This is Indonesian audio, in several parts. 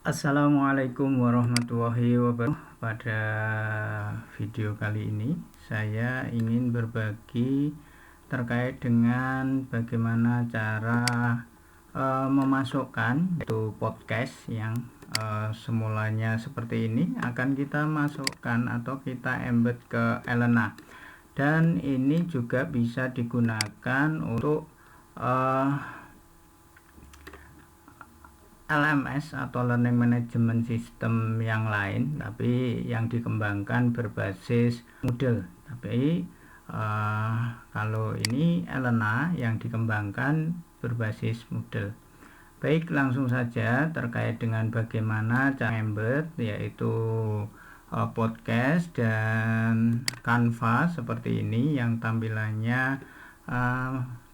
Assalamualaikum warahmatullahi wabarakatuh. Pada video kali ini saya ingin berbagi terkait dengan bagaimana cara memasukkan itu podcast yang semulanya seperti ini akan kita masukkan atau kita embed ke Elena, dan ini juga bisa digunakan untuk LMS atau Learning Management System yang lain, tapi yang dikembangkan berbasis Moodle. Tapi kalau ini Elena yang dikembangkan berbasis Moodle. Baik, langsung saja terkait dengan bagaimana cara embed, yaitu podcast dan Canva seperti ini yang tampilannya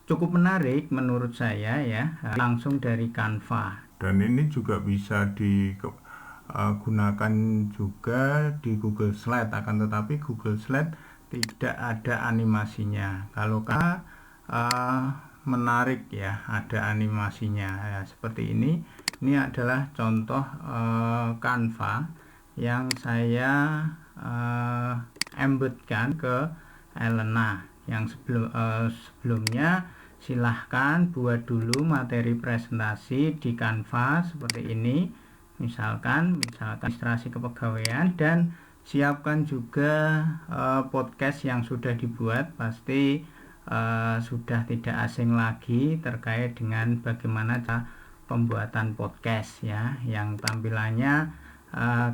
cukup menarik menurut saya ya, langsung dari Canva. Dan ini juga bisa digunakan juga di Google Slide, akan tetapi Google Slide tidak ada animasinya. Kalau menarik ya, ada animasinya ya, seperti ini. Ini adalah contoh Canva yang saya embedkan ke Elena. Yang sebelumnya silahkan buat dulu materi presentasi di Canva seperti ini, misalkan administrasi kepegawaian, dan siapkan juga podcast yang sudah dibuat. Pasti sudah tidak asing lagi terkait dengan bagaimana cara pembuatan podcast ya, yang tampilannya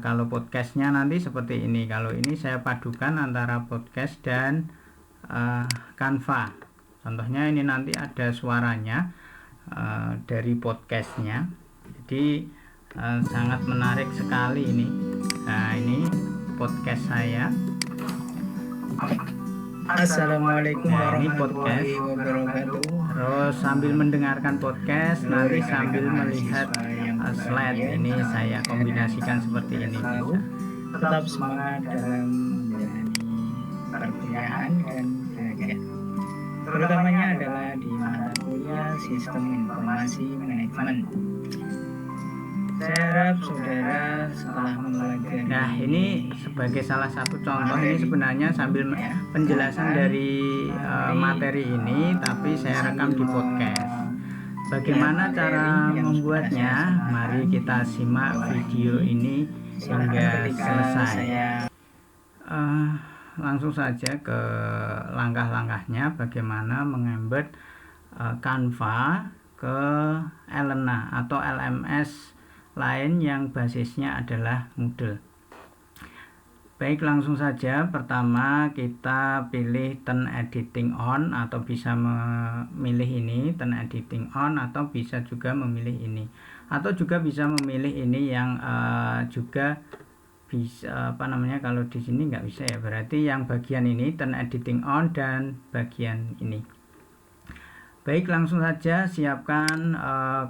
kalau podcastnya nanti seperti ini. Kalau ini saya padukan antara podcast dan Canva. Contohnya ini nanti ada suaranya dari podcastnya, jadi sangat menarik sekali ini. Nah, ini podcast saya. Assalamualaikum Nah, ini warahmatullahi podcast. wabarakatuh. Terus sambil mendengarkan podcast, nanti sambil melihat slide. Ini saya kombinasikan seperti ini. Bisa. Tetap semangat dalam menjalani perkuliahan dan belajar. Terutamanya adalah di mata kuliah Sistem Informasi Manajemen. Saya harap saudara setelah mempelajari. Nah, ini sebagai salah satu contoh, ini sebenarnya sambil penjelasan dari materi ini, tapi saya rekam di podcast. Bagaimana cara membuatnya? Mari kita simak video ini hingga selesai. Langsung saja ke langkah-langkahnya bagaimana mengembed Canva ke Elena atau LMS lain yang basisnya adalah Moodle. Baik, langsung saja. Pertama kita pilih Turn Editing On, atau bisa memilih ini Turn Editing On, atau bisa juga memilih ini, atau juga bisa memilih ini yang juga bisa kalau di sini nggak bisa ya, berarti yang bagian ini Turn Editing On dan bagian ini. Baik, langsung saja siapkan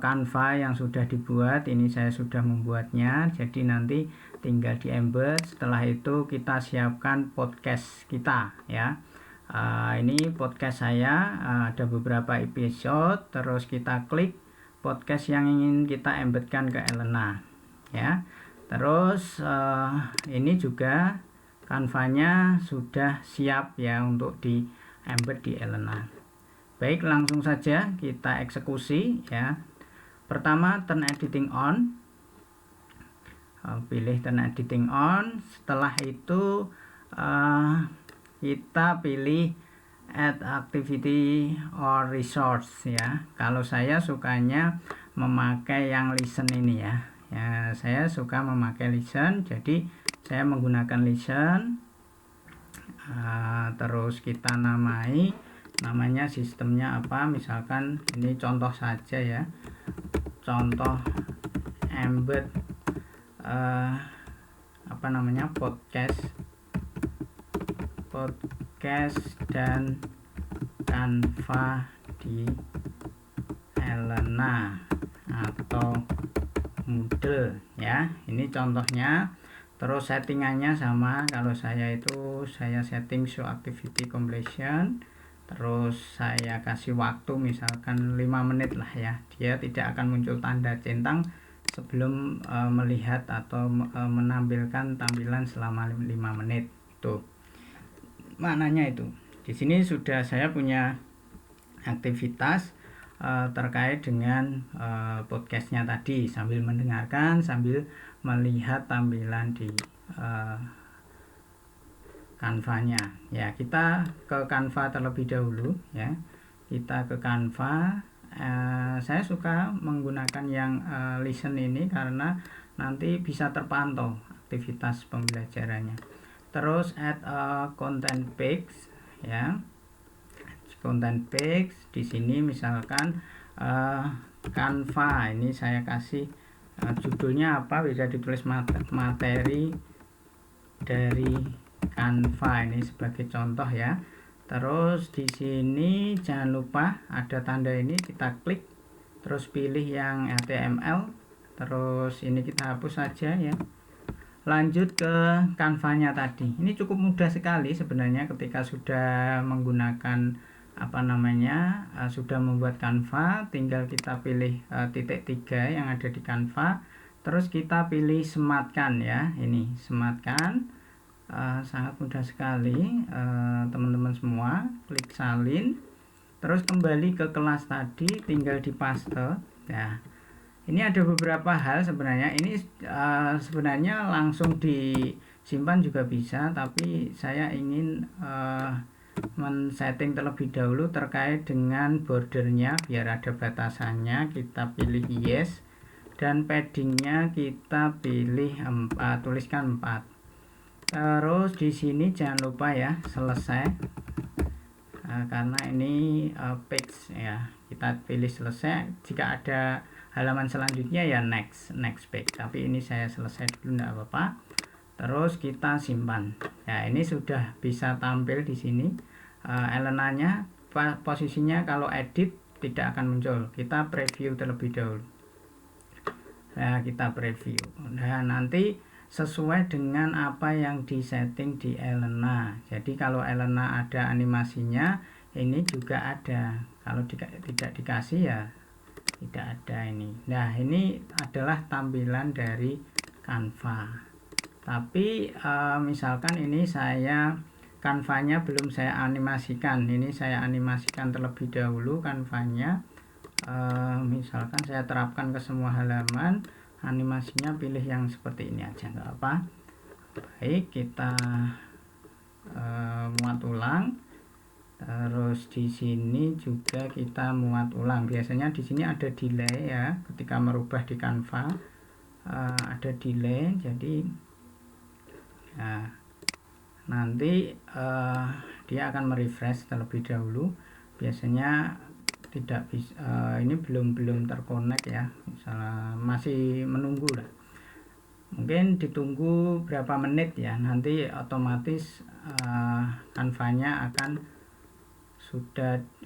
Canva yang sudah dibuat. Ini saya sudah membuatnya, jadi nanti tinggal di embed. Setelah itu kita siapkan podcast kita ya. Ini podcast saya, ada beberapa episode. Terus kita klik podcast yang ingin kita embedkan ke Elena ya. Terus ini juga Canva-nya sudah siap ya untuk di embed di Elena. Baik, langsung saja kita eksekusi ya. Pertama Turn Editing On, pilih Turn Editing On. Setelah itu kita pilih Add Activity or Resource ya. Kalau saya sukanya memakai yang listen ini ya. Ya, saya suka memakai listen, jadi saya menggunakan listen. Terus kita namanya sistemnya apa, misalkan ini contoh saja ya, contoh embed podcast dan Canva di Elena atau Moodle ya. Ini contohnya. Terus settingannya sama, kalau saya setting show activity completion, terus saya kasih waktu misalkan 5 menit lah ya. Dia tidak akan muncul tanda centang sebelum melihat atau menampilkan tampilan selama 5 menit. Tuh maknanya itu. Di sini sudah saya punya aktivitas terkait dengan podcastnya tadi, sambil mendengarkan, sambil melihat tampilan di Canva-nya. Ya, kita ke Canva terlebih dahulu ya. Kita ke Canva. Saya suka menggunakan yang listen ini karena nanti bisa terpantau aktivitas pembelajarannya. Terus add content page ya. Content page di sini misalkan Canva, ini saya kasih judulnya apa, bisa ditulis materi dari Canva ini sebagai contoh ya. Terus di sini jangan lupa ada tanda ini, kita klik terus pilih yang HTML, terus ini kita hapus saja ya. Lanjut ke Canva-nya tadi. Ini cukup mudah sekali sebenarnya ketika sudah menggunakan sudah membuat Canva, tinggal kita pilih titik 3 yang ada di Canva, terus kita pilih sematkan ya. Ini sematkan, sangat mudah sekali teman-teman semua. Klik salin, terus kembali ke kelas tadi, tinggal dipaste ya. Ini ada beberapa hal sebenarnya. Ini sebenarnya langsung disimpan juga bisa, tapi saya ingin men-setting terlebih dahulu terkait dengan bordernya biar ada batasannya. Kita pilih yes, dan paddingnya kita pilih 4, tuliskan 4. Terus di sini jangan lupa ya selesai, karena ini page ya, kita pilih selesai. Jika ada halaman selanjutnya ya next page, tapi ini saya selesai dulu, enggak apa-apa. Terus kita simpan ya. Ini sudah bisa tampil di sini Elena-nya. Posisinya kalau edit tidak akan muncul, kita preview terlebih dahulu. Nah, kita preview. Nah, nanti sesuai dengan apa yang disetting di Elena. Jadi kalau Elena ada animasinya, ini juga ada. Kalau tidak dikasih ya tidak ada ini. Nah, ini adalah tampilan dari Canva. Tapi misalkan ini Canva-nya belum saya animasikan. Ini saya animasikan terlebih dahulu Canva-nya. Misalkan saya terapkan ke semua halaman, animasinya pilih yang seperti ini aja, nggak apa. Baik, kita muat ulang. Terus di sini juga kita muat ulang. Biasanya di sini ada delay ya, ketika merubah di Canva ada delay. Jadi nanti dia akan merefresh terlebih dahulu. Biasanya tidak bisa, ini belum terkonek ya, misalnya masih menunggu lah, mungkin ditunggu berapa menit ya, nanti otomatis Canva-nya akan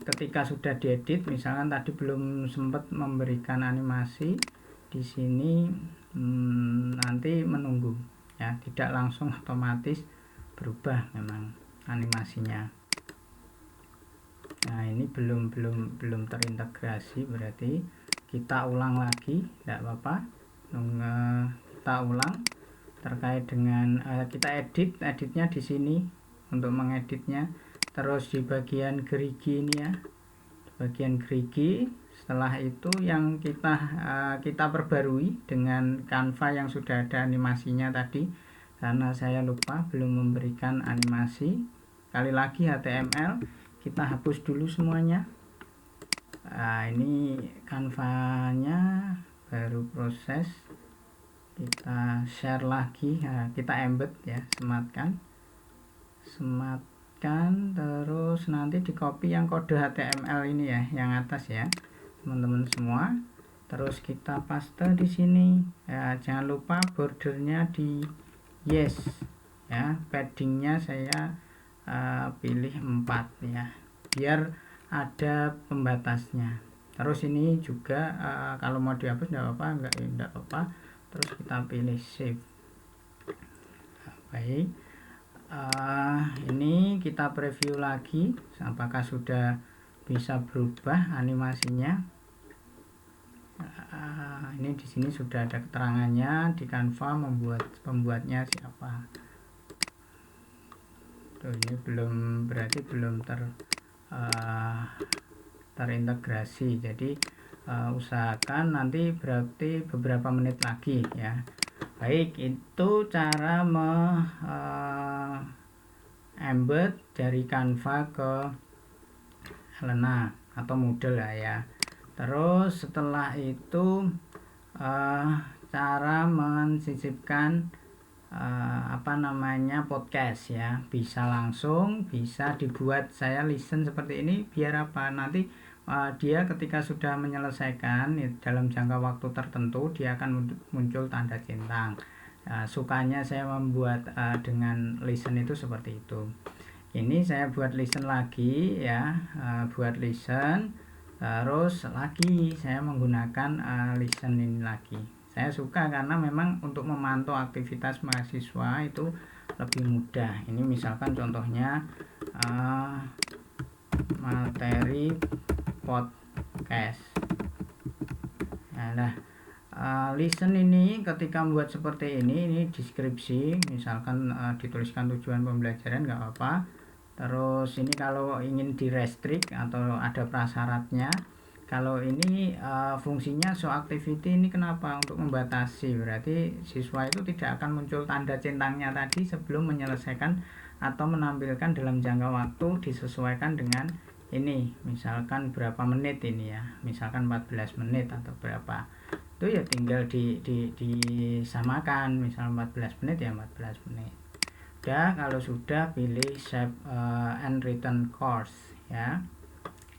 ketika sudah diedit. Misalkan tadi belum sempat memberikan animasi di sini, nanti menunggu ya, tidak langsung otomatis berubah memang animasinya. Nah, ini belum terintegrasi, berarti kita ulang lagi, tidak apa-apa. Kita ulang terkait dengan kita editnya di sini untuk mengeditnya. Terus di bagian gerigi ini ya, bagian gerigi. Setelah itu yang kita perbarui dengan Canva yang sudah ada animasinya tadi, karena saya lupa belum memberikan animasi. Sekali lagi HTML kita hapus dulu semuanya. Nah, ini Canva-nya baru proses, kita share lagi. Nah, kita embed ya, sematkan, terus nanti di copy yang kode HTML ini ya, yang atas ya teman-teman semua. Terus kita paste di sini ya. Jangan lupa bordernya di yes ya, paddingnya saya pilih 4 ya, biar ada pembatasnya. Terus ini juga kalau mau dihapus enggak apa-apa, enggak apa-apa. Terus kita pilih save. Baik, ini kita preview lagi apakah sudah bisa berubah animasinya. Ini di sini sudah ada keterangannya di Canva, pembuatnya siapa. Tuh, ini berarti belum terintegrasi, jadi usahakan nanti berarti beberapa menit lagi ya. Baik, itu cara embed dari Canva ke Elena atau Moodle lah ya. Terus setelah itu cara mensisipkan podcast ya, bisa langsung, bisa dibuat saya listen seperti ini biar apa, nanti dia ketika sudah menyelesaikan dalam jangka waktu tertentu dia akan muncul tanda centang. Sukanya saya membuat dengan listen itu seperti itu. Ini saya buat listen lagi ya, buat listen, terus lagi saya menggunakan listen ini lagi. Saya suka karena memang untuk memantau aktivitas mahasiswa itu lebih mudah. Ini misalkan contohnya materi podcast. Nah, listen ini ketika membuat seperti ini deskripsi, misalkan dituliskan tujuan pembelajaran nggak apa-apa. Terus ini kalau ingin direstrik atau ada prasyaratnya. Kalau ini fungsinya show activity, ini kenapa? Untuk membatasi, berarti siswa itu tidak akan muncul tanda centangnya tadi sebelum menyelesaikan atau menampilkan dalam jangka waktu disesuaikan dengan ini, misalkan berapa menit ini ya, misalkan 14 menit atau berapa, itu ya tinggal disamakan, misal 14 menit ya 14 menit. Udah, kalau sudah pilih save and return course ya.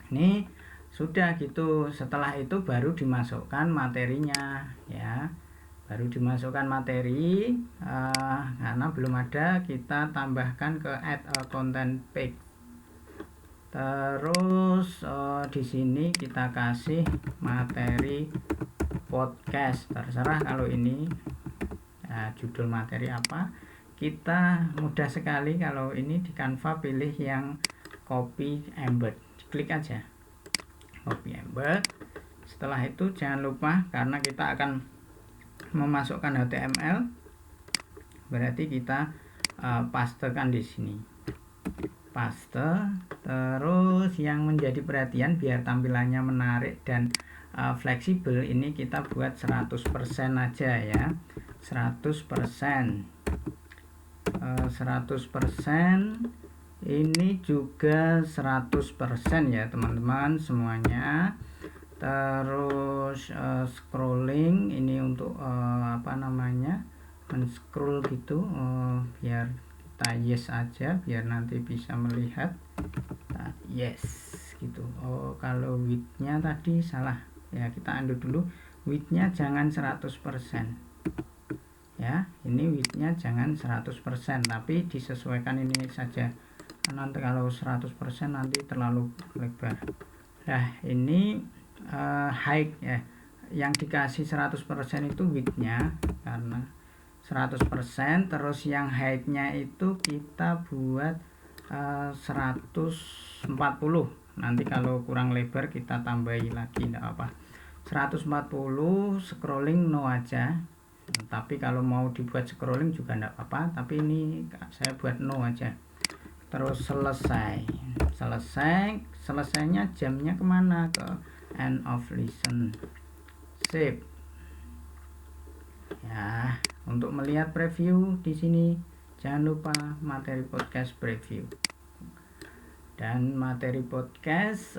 Ini sudah gitu. Setelah itu baru dimasukkan materinya ya, baru dimasukkan materi. Karena belum ada, kita tambahkan ke add a content page. Terus di sini kita kasih materi podcast, terserah kalau ini judul materi apa. Kita mudah sekali kalau ini di Canva, pilih yang copy embed, klik aja copy embed. Setelah itu jangan lupa, karena kita akan memasukkan HTML, berarti kita pastekan di sini, paste. Terus yang menjadi perhatian biar tampilannya menarik dan fleksibel, ini kita buat 100% aja ya, 100%. 100%, ini juga 100% ya teman-teman semuanya. Terus scrolling ini untuk men-scroll gitu, biar kita yes aja biar nanti bisa melihat. Yes gitu. Kalau width-nya tadi salah ya, kita undo dulu. Width-nya jangan 100% ya, ini width-nya jangan 100%, tapi disesuaikan ini saja. Nanti kalau 100% nanti terlalu lebar. Nah, ini height ya, yang dikasih 100% itu width-nya karena 100%. Terus yang height-nya itu kita buat 140. Nanti kalau kurang lebar kita tambahi lagi, enggak apa. 140. Scrolling no aja. Tapi kalau mau dibuat scrolling juga enggak apa-apa, tapi ini saya buat no aja. Terus selesainya jamnya kemana? Ke end of listen, save ya. Untuk melihat preview di sini jangan lupa materi podcast preview. Dan materi podcast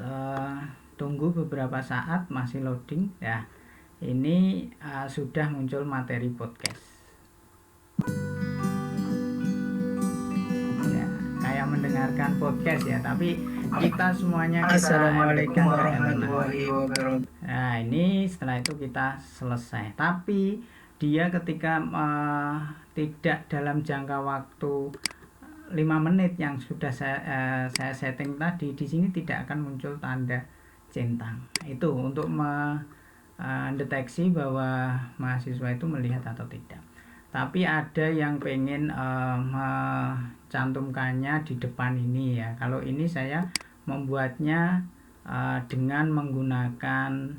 tunggu beberapa saat, masih loading ya. Ini sudah muncul materi podcast ya, kayak mendengarkan podcast ya, tapi kita semuanya Assalamualaikum warahmatullahi wabarakatuh. Nah, ini setelah itu kita selesai. Tapi dia ketika tidak dalam jangka waktu 5 menit yang sudah saya setting tadi, di sini tidak akan muncul tanda centang. Itu untuk mendeteksi bahwa mahasiswa itu melihat atau tidak. Tapi ada yang pengen mencantumkannya di depan ini ya. Kalau ini saya membuatnya dengan menggunakan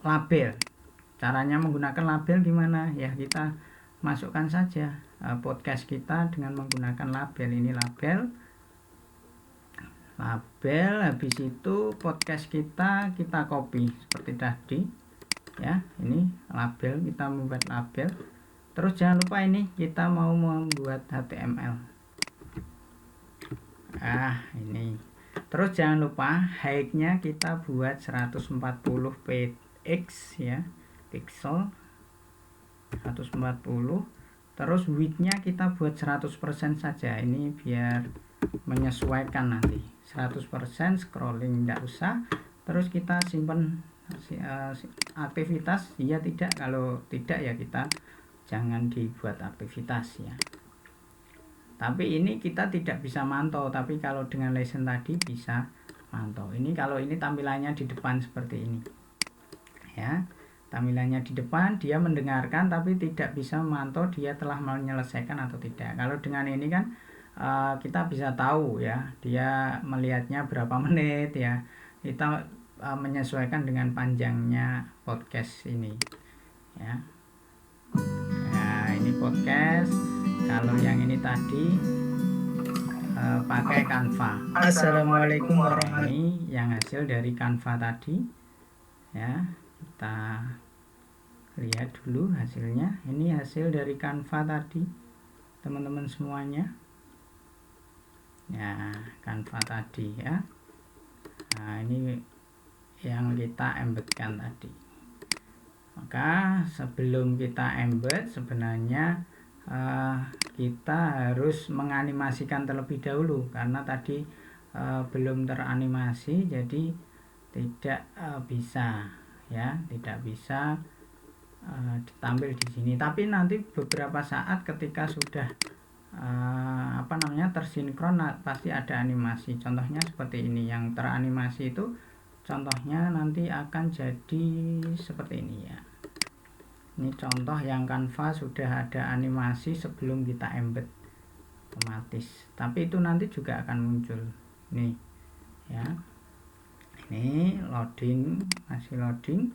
label. Caranya menggunakan label gimana? Ya kita masukkan saja podcast kita dengan menggunakan label. Ini label, habis itu podcast kita copy seperti tadi ya. Ini label, kita membuat label. Terus jangan lupa ini kita mau membuat HTML. Ini. Terus jangan lupa height-nya kita buat 140 px ya, pixel 140. Terus width-nya kita buat 100% saja. Ini biar menyesuaikan nanti. 100% scrolling tidak usah. Terus kita simpan aktivitas, iya tidak, kalau tidak ya kita jangan dibuat aktivitas ya. Tapi ini kita tidak bisa mantau, tapi kalau dengan lesson tadi bisa mantau. Ini kalau ini tampilannya di depan seperti ini ya, tampilannya di depan, dia mendengarkan tapi tidak bisa memantau dia telah menyelesaikan atau tidak. Kalau dengan ini kan kita bisa tahu ya, dia melihatnya berapa menit ya, kita menyesuaikan dengan panjangnya podcast ini ya. Nah ini podcast. Kalau yang ini tadi pakai Canva. Assalamualaikum warahmatullahi Ini yang hasil dari Canva tadi ya, kita lihat dulu hasilnya. Ini hasil dari Canva tadi teman-teman semuanya ya, Canva tadi ya. Nah ini yang kita embedkan tadi. Maka sebelum kita embed sebenarnya kita harus menganimasikan terlebih dahulu, karena tadi belum teranimasi, jadi tidak bisa ya, tidak bisa ditampil di sini. Tapi nanti beberapa saat ketika sudah tersinkron, pasti ada animasi. Contohnya seperti ini, yang teranimasi itu contohnya nanti akan jadi seperti ini ya. Ini contoh yang Canva sudah ada animasi sebelum kita embed otomatis, tapi itu nanti juga akan muncul nih ya. Ini loading, masih loading.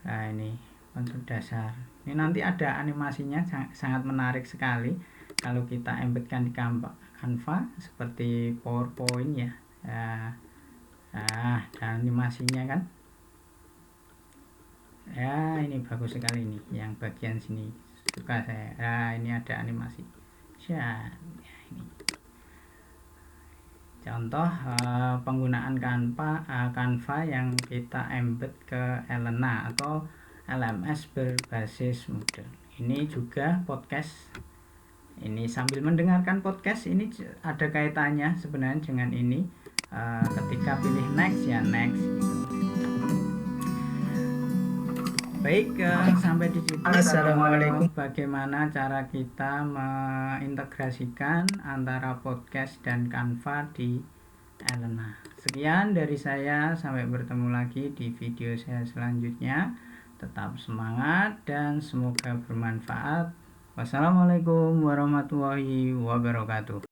Nah ini konsol dasar, ini nanti ada animasinya, sangat menarik sekali kalau kita embedkan di Canva seperti PowerPoint ya. Nah animasinya kan ya, ini bagus sekali nih, yang bagian sini suka saya. Nah ini ada animasi ya, ini contoh penggunaan Canva yang kita embed ke Elena atau LMS berbasis Moodle. Ini juga podcast, ini sambil mendengarkan podcast, ini ada kaitannya sebenarnya dengan ini. Ketika pilih next ya next gitu. Baik, sampai di situ. Assalamualaikum. Bagaimana cara kita mengintegrasikan antara podcast dan Canva di Elena. Sekian dari saya, sampai bertemu lagi di video saya selanjutnya. Tetap semangat dan semoga bermanfaat. Wassalamualaikum warahmatullahi wabarakatuh.